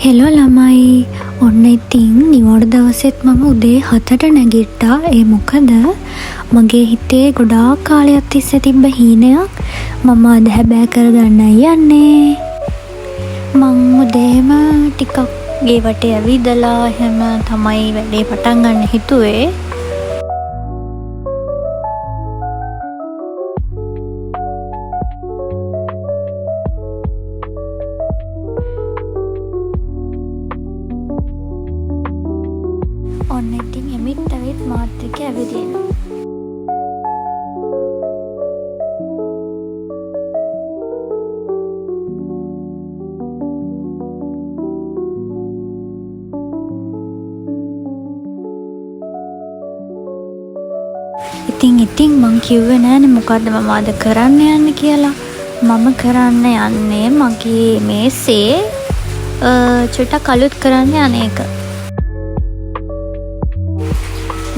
Hello ළමයි, ඔන්න ඉතින් නිවාඩු දවසෙත් මම උදේ 7ට නැගිට්ටා. ඒ මොකද මගේ හිතේ ගොඩාක් කාලයක් තිස්සේ තිබ්බ හීනයක් මම අද හැබෑ කරගන්නයි යන්නේ. මං උදේම ටිකක් ගේ වටේ ඇවිදලා එහෙම තමයි වැඩේ පටන් ගන්න හිතුවේ. ඔන්න ඉතින් එමිත් ඇවිත් මාත් එක්ක ඇවිදිනවා. ඉතින් මං කිව්වේ නෑනේ මොකද්ද මම අද කරන්න යන්නේ කියලා. මම කරන්න යන්නේ මගේ මේසේ චුට්ටක් අලුත් කරන්න යන එක.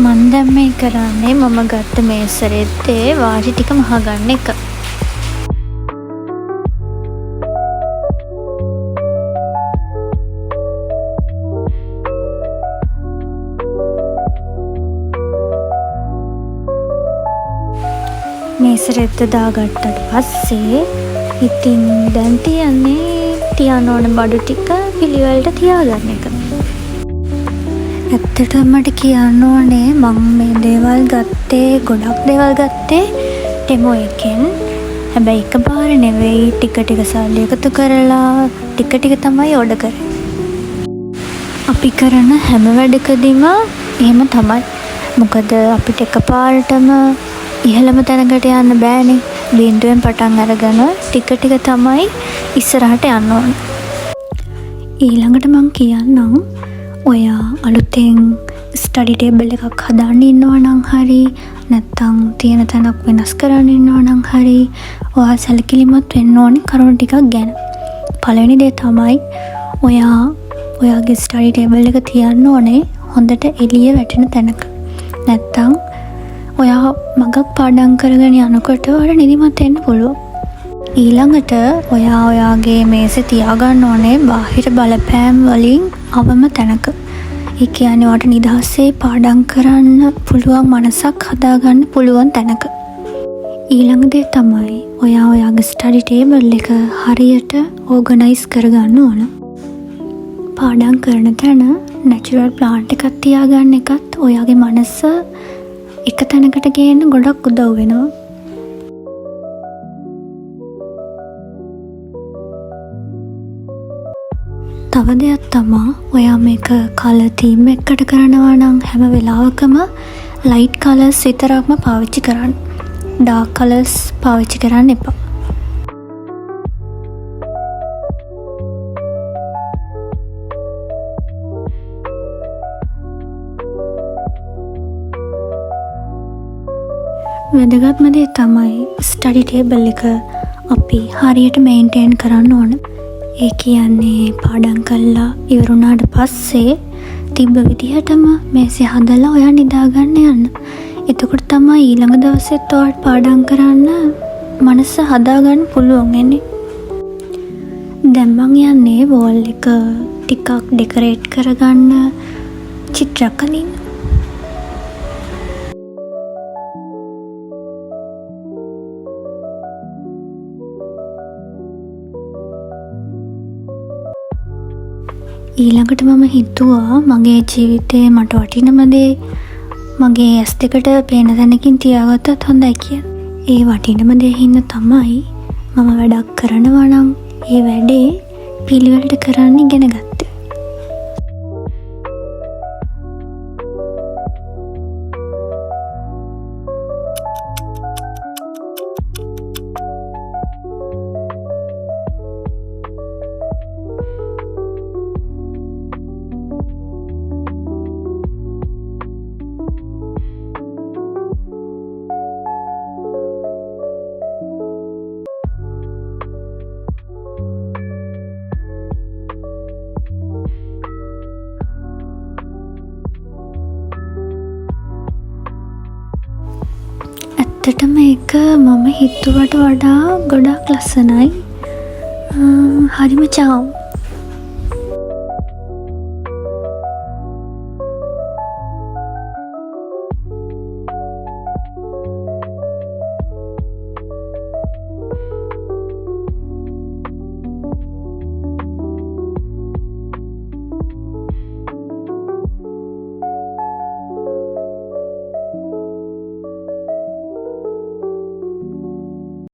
මන් දැන් මේ කරන්නේ මම ගත්ත මේසරෙද්දේ වාටි ටික මහගන්න එක. මේසරෙද්ද දාගත්තට පස්සේ ඉතින් දැන් තියන්න ඕන බඩු ටික පිළිවෙලට තියාගන්න එක. ඇත්තටම මට කියන්න ඕනේ මං මේ දේවල් ගත්තේ ගොඩක් දේවල් ගත්තේ ටෙමෝ එකෙන්. හැබැයි එකපාර නෙවෙයි, ටික ටික සල්ලි එකතු කරලා ටික ටික තමයි ඕඩර් කරේ. අපි කරන හැම වැඩකදීම එහෙම තමයි. මොකද අපිට එකපාරටම ඉහළම තැනකට යන්න බෑනේ. බිඳුවෙන් පටන් අරගෙන ටික ටික තමයි ඉස්සරහට යන්න ඕනේ. ඊළඟට මං කියන්නම්, ඔයා අලුතෙන් ස්ටඩි ටේබල් එකක් හදාන්න ඉන්නවා නම් හරි, නැත්තම් තියෙන තැනක් වෙනස් කරන්න ඉන්නවා නම් හරි, ඔයා සැලකිලිමත් වෙන්න ඕනේ කරුණු ටිකක් ගැන. පළවෙනි දේ තමයි ඔයාගේ ස්ටඩි ටේබල් එක තියන්න ඕනේ හොඳට එළිය වැටෙන තැනක. නැත්තම් ඔයා මගක් පාඩම් කරගෙන යනකොට ඔයාලට නිදිමත එන්න පුළුවන්. ඊළඟට ඔයාගේ මේසේ තියාගන්න ඕනේ බාහිර බලපෑම් වලින් අවම තැනක. ඒ කියන්නේ ඔයාට නිදහසේ පාඩම් කරන්න පුළුවන් මනසක් හදාගන්න පුළුවන් තැනක. ඊළඟ දේ තමයි ඔයාගේ ස්ටඩි ටේබල් එක හරියට ඕගනයිස් කරගන්න ඕන. පාඩම් කරන තැන නැචරල් ප්ලාන්ට් එකක් තියාගන්න එකත් ඔයාගේ මනස එක තැනකට ගේන්න ගොඩක් උදව් වෙනවා. තව දෙයක් තමා, ඔයා මේක කලර් තීම් එකකට කරනවා නම් හැම වෙලාවකම ලයිට් කලර්ස් විතරක්ම පාවිච්චි කරන්න. ඩාර්ක් කලර්ස් පාවිච්චි කරන්න එපා. වැදගත්ම දේ තමයි ස්ටඩි ටේබල් එක අපි හරියට මේන්ටේන් කරන්න ඕන. ඒ කියන්නේ පාඩම් කළා ඉවරුණාට පස්සේ තිබ්බ විදිහටම මේසේ හදලා ඔයා නිදාගන්න යන්න. එතකොට තමයි ඊළඟ දවසෙත් ඔයාට පාඩම් කරන්න මනස හදාගන්න පුළුවන් වෙන්නේ. දැන් මං යන්නේ වෝල් එක ටිකක් ඩෙකොරේට් කරගන්න චිත්‍රයක් අඳින්න. ඊළඟට මම හිතුවා මගේ ජීවිතේ මට වටිනම දේ මගේ ඇස් දෙකට පේන තැනකින් තියාගත්තත් හොඳයි කියලා. ඒ වටිනම දේ හින්දා තමයි මම වැඩක් කරනවා නම් ඒ වැඩේ පිළිවෙලට කරන්න ඉගෙන ගත්තේ. ඇත්තටම ඒක මම හිතුවට වඩා ගොඩක් ලස්සනයි. හරිම චාම්.